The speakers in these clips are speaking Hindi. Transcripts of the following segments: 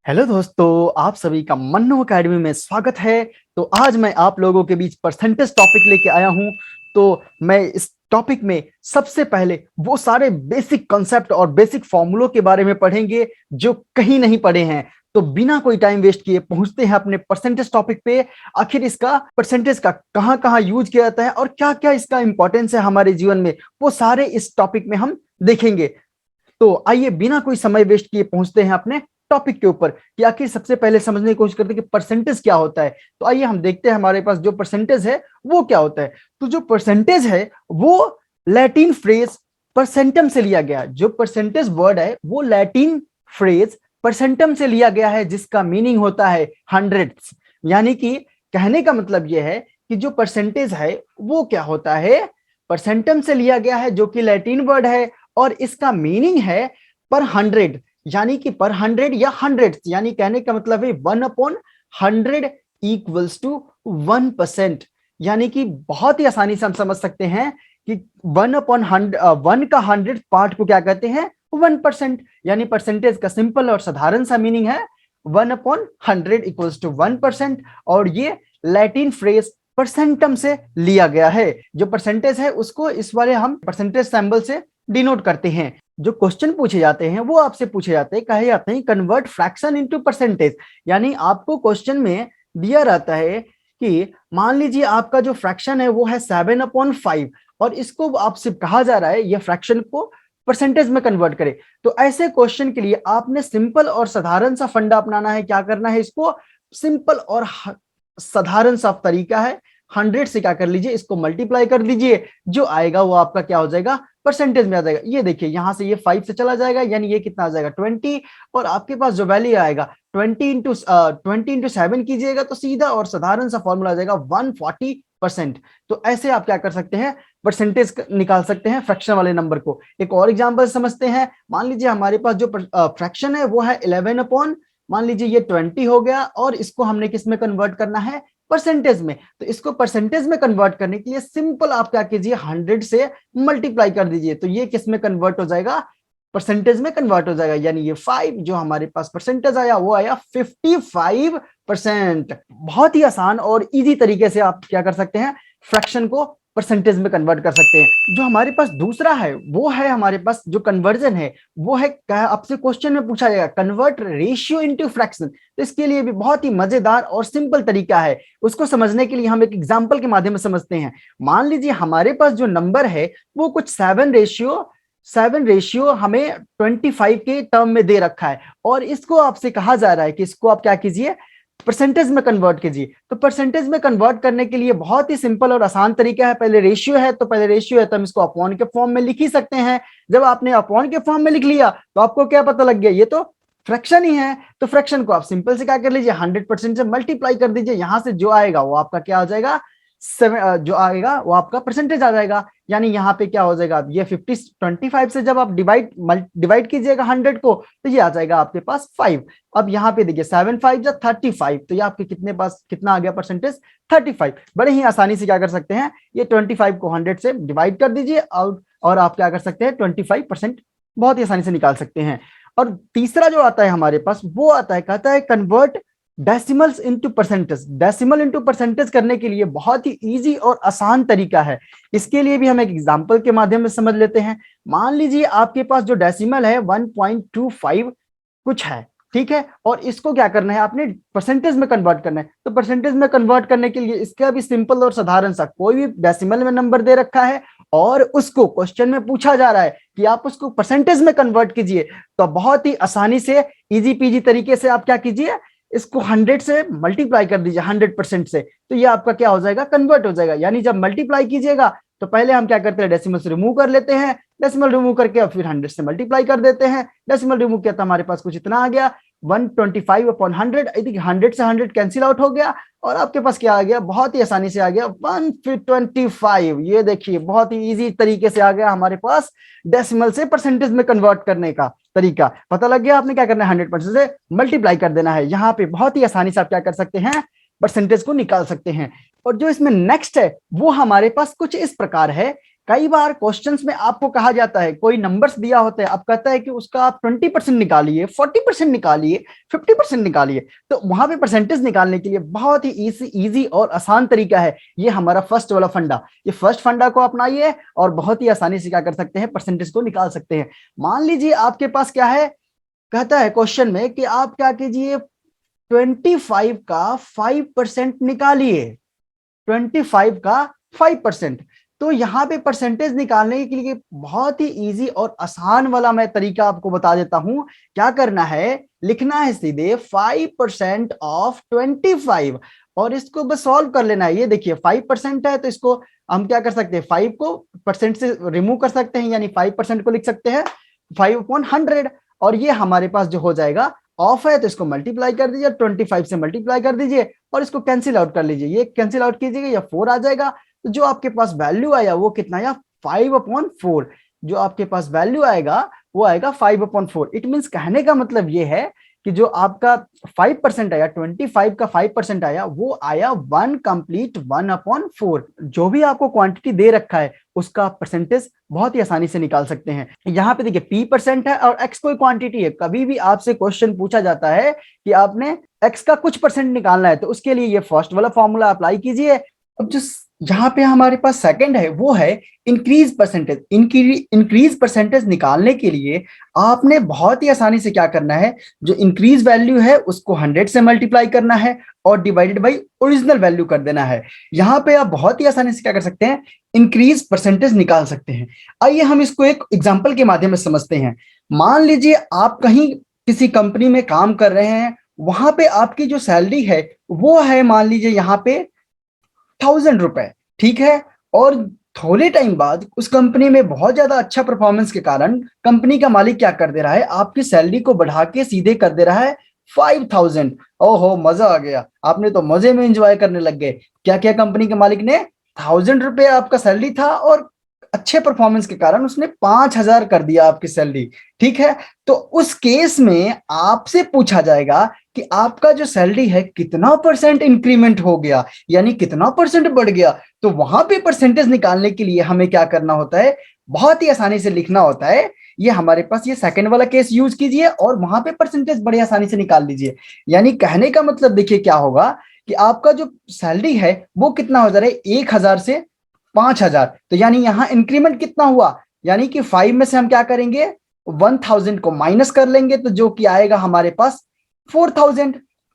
हेलो दोस्तों, आप सभी का मन्नो अकेडमी में स्वागत है। तो आज मैं आप लोगों के बीच परसेंटेज टॉपिक लेके आया हूं। तो मैं इस टॉपिक में सबसे पहले वो सारे बेसिक कॉन्सेप्ट और बेसिक फॉर्मूलों के बारे में पढ़ेंगे जो कहीं नहीं पढ़े हैं। तो बिना कोई टाइम वेस्ट किए पहुंचते हैं अपने परसेंटेज टॉपिक पे। आखिर इसका परसेंटेज का कहाँ कहाँ यूज किया जाता है और क्या क्या इसका इंपॉर्टेंस है हमारे जीवन में, वो सारे इस टॉपिक में हम देखेंगे। तो आइए बिना कोई समय वेस्ट किए पहुंचते हैं अपने टॉपिक के ऊपर कि आखिर सबसे पहले समझने की कोशिश करते हैं कि परसेंटेज क्या होता है। तो आइए हम देखते हैं हमारे पास जो परसेंटेज है वो क्या होता है। तो जो परसेंटेज है वो लैटिन फ्रेज परसेंटम से लिया गया। जो परसेंटेज वर्ड है वो लैटिन फ्रेज परसेंटम से लिया गया है, जिसका मीनिंग होता है हंड्रेड्स। यानी कि कहने का मतलब यह है कि जो परसेंटेज है वो क्या होता है, परसेंटम से लिया गया है, जो कि लैटिन वर्ड है और इसका मीनिंग है पर हंड्रेड। यानी कि पर हंड्रेड या हंड्रेड, यानी कहने का मतलब है 1/100 इक्वल्स टू 1%। यानी कि बहुत ही आसानी से हम समझ सकते हैं कि 1/100 का 100 पार्ट को क्या कहते हैं, 1%। यानी परसेंटेज का सिंपल और साधारण सा मीनिंग है 1/100 इक्वल्स टू 1%। और ये लैटिन फ्रेज परसेंटम से लिया गया है। जो परसेंटेज है उसको इस वाले हम परसेंटेज सिंबल से डिनोट करते हैं। जो क्वेश्चन पूछे जाते हैं वो आपसे पूछे जाते हैं, कहे जाते हैं कन्वर्ट फ्रैक्शन इनटू परसेंटेज। यानी आपको क्वेश्चन में दिया रहता है कि मान लीजिए आपका जो फ्रैक्शन है वो है 7/5 और इसको आपसे कहा जा रहा है ये फ्रैक्शन को परसेंटेज में कन्वर्ट करे। तो ऐसे क्वेश्चन के लिए आपने सिंपल और साधारण सा फंडा अपनाना है। क्या करना है, इसको सिंपल और साधारण सा तरीका है, 100 से क्या कर लीजिए, इसको मल्टीप्लाई कर दीजिए। जो आएगा वो आपका क्या हो जाएगा, परसेंटेज में आ जाएगा। ये देखिए यहां से ये 5 से चला जाएगा, यानी ये कितना आ जाएगा 20। और आपके पास जो वैल्यू आएगा 20 इंटू 7 कीजिएगा तो सीधा और साधारण सा फॉर्मूला आ जाएगा 140%। तो ऐसे आप क्या कर सकते हैं, परसेंटेज निकाल सकते हैं फ्रैक्शन वाले नंबर को। एक और एग्जांपल समझते हैं। मान लीजिए हमारे पास जो फ्रैक्शन है वो है 11 अपॉन, मान लीजिए ये 20 हो गया और इसको हमने किस में कन्वर्ट करना है, परसेंटेज में। तो इसको परसेंटेज में कन्वर्ट करने के लिए सिंपल आप क्या कीजिए, 100 से मल्टीप्लाई कर दीजिए। तो ये किस में कन्वर्ट हो जाएगा, परसेंटेज में कन्वर्ट हो जाएगा। यानी ये 5 जो हमारे पास परसेंटेज आया वो आया 55%। बहुत ही आसान और इजी तरीके से आप क्या कर सकते हैं, फ्रैक्शन को परसेंटेज में कन्वर्ट कर सकते हैं। जो हमारे पास दूसरा है वो है, हमारे पास जो कन्वर्जन है वो है, आपसे क्वेश्चन में पूछा जाएगा कन्वर्ट रेशियो इनटू फ्रैक्शन। तो इसके लिए भी बहुत ही मजेदार और सिंपल तरीका है। उसको समझने के लिए हम एक एग्जांपल के माध्यम से समझते हैं। मान लीजिए हमारे पास जो नंबर है वो कुछ 7 रेशियो हमें 25 के टर्म में दे रखा है और इसको आपसे कहा जा रहा है कि इसको आप क्या कीजिए, परसेंटेज में कन्वर्ट कीजिए। तो परसेंटेज में कन्वर्ट करने के लिए बहुत ही सिंपल और आसान तरीका है। पहले रेशियो है तो हम इसको अपॉन के फॉर्म में लिख ही सकते हैं। जब आपने अपॉन के फॉर्म में लिख लिया तो आपको क्या पता लग गया, ये तो फ्रैक्शन ही है। तो फ्रैक्शन को आप सिंपल से क्या कर लीजिए, 100% से मल्टीप्लाई कर दीजिए। यहां से जो आएगा वो आपका क्या हो जाएगा, जो आएगा वो आपका परसेंटेज आ जाएगा। यानी यहाँ पे क्या हो जाएगा, ये 25 से जब आप डिवाइड कीजिएगा 100 को तो ये आ जाएगा आपके पास 5। अब यहाँ पे देखिए 7×5 या 35, तो ये आपके कितने पास कितना आ गया परसेंटेज, 35। बड़े ही आसानी से क्या कर सकते हैं, ये 25 को 100 से डिवाइड कर दीजिए और आप क्या कर सकते हैं 25% बहुत ही आसानी से निकाल सकते हैं। और तीसरा जो आता है हमारे पास वो आता है, कहता है convert decimals into percentage. Decimal into percentage करने के लिए बहुत ही इजी और आसान तरीका है। इसके लिए भी हम एक एग्जांपल के माध्यम से समझ लेते हैं। मान लीजिए आपके पास जो डेसिमल है 1.25 कुछ है, ठीक है, और इसको क्या करना है, आपने परसेंटेज में कन्वर्ट करना है। तो परसेंटेज में कन्वर्ट करने के लिए इसका भी सिंपल और साधारण सा, कोई भी डेसिमल में नंबर दे रखा है और उसको क्वेश्चन में पूछा जा रहा है कि आप उसको परसेंटेज में कन्वर्ट कीजिए, तो बहुत ही आसानी से इजी पीजी तरीके से आप क्या कीजिए, इसको 100 से मल्टीप्लाई कर दीजिए 100% से। तो ये आपका क्या हो जाएगा, कन्वर्ट हो जाएगा। यानी जब मल्टीप्लाई कीजिएगा तो पहले हम क्या करते हैं, डेसिमल से रिमूव कर लेते हैं, डेसिमल रिमूव करके फिर 100 से मल्टीप्लाई कर देते हैं। डेसिमल रिमूव किया तो हमारे पास कुछ इतना आ गया 125/100। 100 से 100 कैंसिल आउट हो गया और आपके पास क्या आ गया, बहुत ही आसानी से आ गया 125। ये देखिए बहुत ही इजी तरीके से आ गया हमारे पास डेसिमल से परसेंटेज में कन्वर्ट करने का तरीका। पता लग गया, आपने क्या करना है 100% से मल्टीप्लाई कर देना है। यहाँ पे बहुत ही आसानी से आप क्या कर सकते हैं, परसेंटेज को निकाल सकते हैं। और जो इसमें नेक्स्ट है वो हमारे पास कुछ इस प्रकार है, कई बार क्वेश्चंस में आपको कहा जाता है, कोई नंबर्स दिया होता है, अब कहता है कि उसका आप 20% निकालिए, 40% निकालिए, 50% निकालिए। तो वहां पे परसेंटेज निकालने के लिए बहुत ही इजी और आसान तरीका है, ये हमारा फर्स्ट वाला फंडा। ये फर्स्ट फंडा को अपनाइए और बहुत ही आसानी से क्या कर सकते हैं, परसेंटेज को निकाल सकते हैं। मान लीजिए आपके पास क्या है, कहता है क्वेश्चन में कि आप क्या कीजिए, 25 का 5% निकालिए, 25 का 5%। तो यहाँ पे परसेंटेज निकालने के लिए बहुत ही इजी और आसान वाला मैं तरीका आपको बता देता हूं। क्या करना है, लिखना है सीधे 5% ऑफ 25 और इसको बस सॉल्व कर लेना है। ये देखिए 5% है तो इसको हम क्या कर सकते हैं, 5 को परसेंट से रिमूव कर सकते हैं, यानी 5% को लिख सकते हैं 5/100 और ये हमारे पास जो हो जाएगा, ऑफ है तो इसको मल्टीप्लाई कर दीजिए, 25 से मल्टीप्लाई कर दीजिए और इसको कैंसिल आउट कर लीजिए, ये कैंसिल आउट कीजिएगा या 4 आ जाएगा। तो जो आपके पास वैल्यू आया वो कितना आया, 5/4। जो आपके पास वैल्यू आएगा वो आएगा 5/4। इट मीन्स कहने का मतलब ये है कि जो आपका 5% आया, 25 का 5% आया, वो आया 1 कंप्लीट 1/4। जो भी आपको क्वांटिटी दे रखा है उसका परसेंटेज बहुत ही आसानी से निकाल सकते हैं। यहाँ पे देखिए p% है और x कोई क्वांटिटी है। कभी भी आपसे क्वेश्चन पूछा जाता है कि आपने x का कुछ परसेंट निकालना है तो उसके लिए ये फर्स्ट वाला फॉर्मूला अप्लाई कीजिए। अब जो जहां पे हमारे पास सेकंड है वो है इंक्रीज परसेंटेज। इंक्रीज परसेंटेज निकालने के लिए आपने बहुत ही आसानी से क्या करना है, जो इंक्रीज वैल्यू है उसको 100 से मल्टीप्लाई करना है और डिवाइडेड बाई ओरिजिनल वैल्यू कर देना है। यहाँ पे आप बहुत ही आसानी से क्या कर सकते हैं, इंक्रीज परसेंटेज निकाल सकते हैं। आइए हम इसको एक एग्जाम्पल के माध्यम से समझते हैं। मान लीजिए आप कहीं किसी कंपनी में काम कर रहे हैं, वहां पे आपकी जो सैलरी है वो है मान लीजिए यहाँ पे 1000 रुपए, ठीक है। और थोड़े टाइम बाद उस कंपनी में बहुत ज्यादा अच्छा परफॉर्मेंस के कारण कंपनी का मालिक क्या कर दे रहा है, आपकी सैलरी को बढ़ा के सीधे कर दे रहा है 5000। ओहो मजा आ गया, आपने तो मजे में एंजॉय करने लग गए। क्या क्या कंपनी के मालिक ने, 1000 रुपए आपका सैलरी था और अच्छे परफॉर्मेंस के कारण उसने 5000 कर दिया आपकी सैलरी, ठीक है। तो उस केस में आपसे पूछा जाएगा कि आपका जो सैलरी है कितना परसेंट इंक्रीमेंट हो गया, यानी कितना परसेंट बढ़ गया। तो वहां पे परसेंटेज निकालने के लिए हमें क्या करना होता है, बहुत ही आसानी से लिखना होता है। ये हमारे पास ये सेकंड वाला केस यूज कीजिए और वहां पे परसेंटेज बड़ी आसानी से निकाल लीजिए। यानी कहने का मतलब देखिए क्या होगा कि आपका जो सैलरी है वो कितना हो जा रहा है, 1000 से 5000। तो यानी यहाँ इंक्रीमेंट कितना हुआ, यानी कि 5 में से हम क्या करेंगे, 1000 को माइनस कर लेंगे तो जो कि आएगा हमारे पास 4000,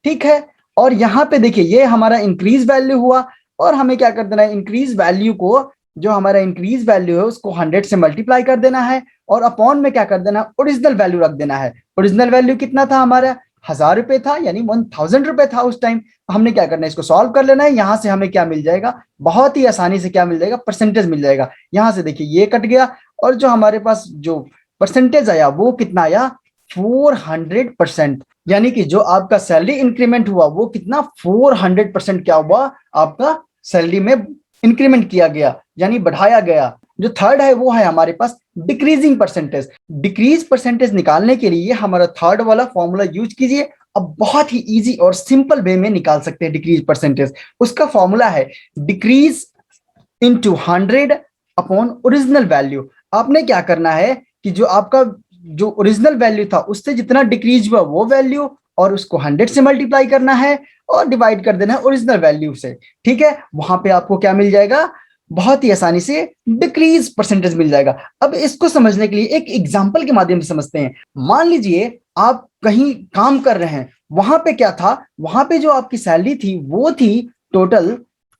ठीक है। और यहाँ पे देखिए ये हमारा इंक्रीज वैल्यू हुआ और हमें क्या कर देना है, इंक्रीज वैल्यू को, जो हमारा इंक्रीज वैल्यू है उसको 100 से मल्टीप्लाई कर देना है और अपॉन में क्या कर देना है, ओरिजिनल वैल्यू रख देना है। ओरिजिनल वैल्यू कितना था हमारा, 1000 रुपए था, यानी 1000 रुपए था उस टाइम। हमने क्या करना है, इसको सॉल्व कर लेना है। यहां से हमें क्या मिल जाएगा, बहुत ही आसानी से क्या मिल जाएगा, परसेंटेज मिल जाएगा। यहां से देखिए ये कट गया और जो हमारे पास जो परसेंटेज आया वो कितना आया, 400%। यानी कि जो आपका सैलरी इंक्रीमेंट हुआ वो कितना, 400% क्या हुआ, आपका सैलरी में इंक्रीमेंट किया गया, यानी बढ़ाया गया। जो थर्ड है वो है हमारे पास डिक्रीजिंग परसेंटेज। डिक्रीज परसेंटेज निकालने के लिए हमारा थर्ड वाला फॉर्मूला यूज कीजिए। अब बहुत ही इजी और सिंपल वे में निकाल सकते हैं डिक्रीज परसेंटेज। उसका फॉर्मूला है decrease into 100 upon original value. आपने क्या करना है कि जो आपका जो ओरिजिनल वैल्यू था उससे जितना डिक्रीज हुआ वो वैल्यू और उसको 100 से मल्टीप्लाई करना है और डिवाइड कर देना है ओरिजिनल वैल्यू से, ठीक है। वहां पे आपको क्या मिल जाएगा, बहुत ही आसानी से डिक्रीज परसेंटेज मिल जाएगा। अब इसको समझने के लिए एक एग्जांपल के माध्यम से समझते हैं। मान लीजिए आप कहीं काम कर रहे हैं, वहां पे क्या था, वहां पे जो आपकी सैलरी थी वो थी टोटल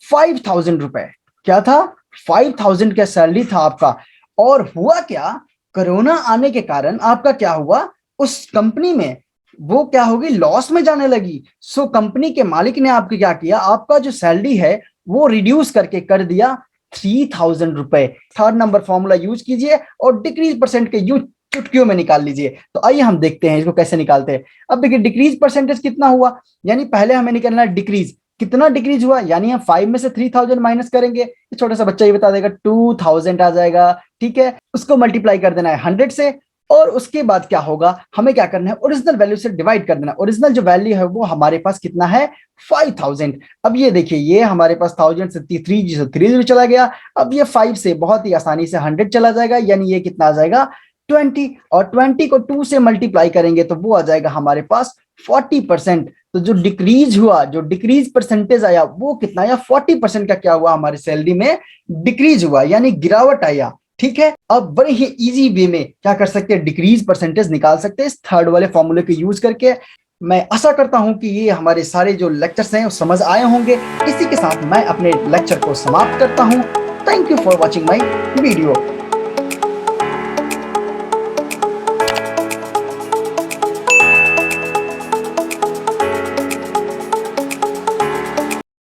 5000 रुपए। क्या था, 5000 का सैलरी था आपका। और हुआ क्या, कोरोना आने के कारण आपका क्या हुआ, उस कंपनी में वो क्या होगी, लॉस में जाने लगी। सो कंपनी के मालिक ने आपकी क्या किया, आपका जो सैलरी है वो रिड्यूस करके कर दिया 3000 रुपए। थर्ड नंबर फॉर्मूला यूज कीजिए और डिक्रीज परसेंट के यूज चुटकियों में निकाल लीजिए। तो आइए हम देखते हैं इसको कैसे निकालते हैं। अब देखिए डिक्रीज परसेंटेज कितना हुआ, यानी पहले हमें निकालना है डिक्रीज, कितना डिक्रीज हुआ, यानी हम 5 में से 3000 माइनस करेंगे, छोटा सा बच्चा ये बता देगा 2000 आ जाएगा, ठीक है। उसको मल्टीप्लाई कर देना है 100 से, और उसके बाद क्या होगा, हमें क्या करना है, ओरिजिनल वैल्यू से डिवाइड कर देना। ओरिजिनल जो वैल्यू है वो हमारे पास कितना है, 5000। अब ये देखिए, ये हमारे पास 1000 से 3 चला गया। अब ये 5 से बहुत ही आसानी से 100 चला जाएगा, यानी ये कितना आ जाएगा, 20। और 20 को 2 से मल्टीप्लाई करेंगे तो वो आ जाएगा हमारे पास 40%। तो जो डिक्रीज हुआ, जो डिक्रीज परसेंटेज आया वो कितना आया, 40% का क्या हुआ, हमारी सैलरी में डिक्रीज हुआ, यानी गिरावट आया। ठीक है, अब बड़े ही इजी वे में क्या कर सकते हैं, डिक्रीज परसेंटेज निकाल सकते हैं इस थर्ड वाले फॉर्मूले को यूज करके। मैं आशा करता हूं कि ये हमारे सारे जो लेक्चर्स हैं वो समझ आए होंगे। इसी के साथ मैं अपने लेक्चर को समाप्त करता हूं। Thank you for watching my video.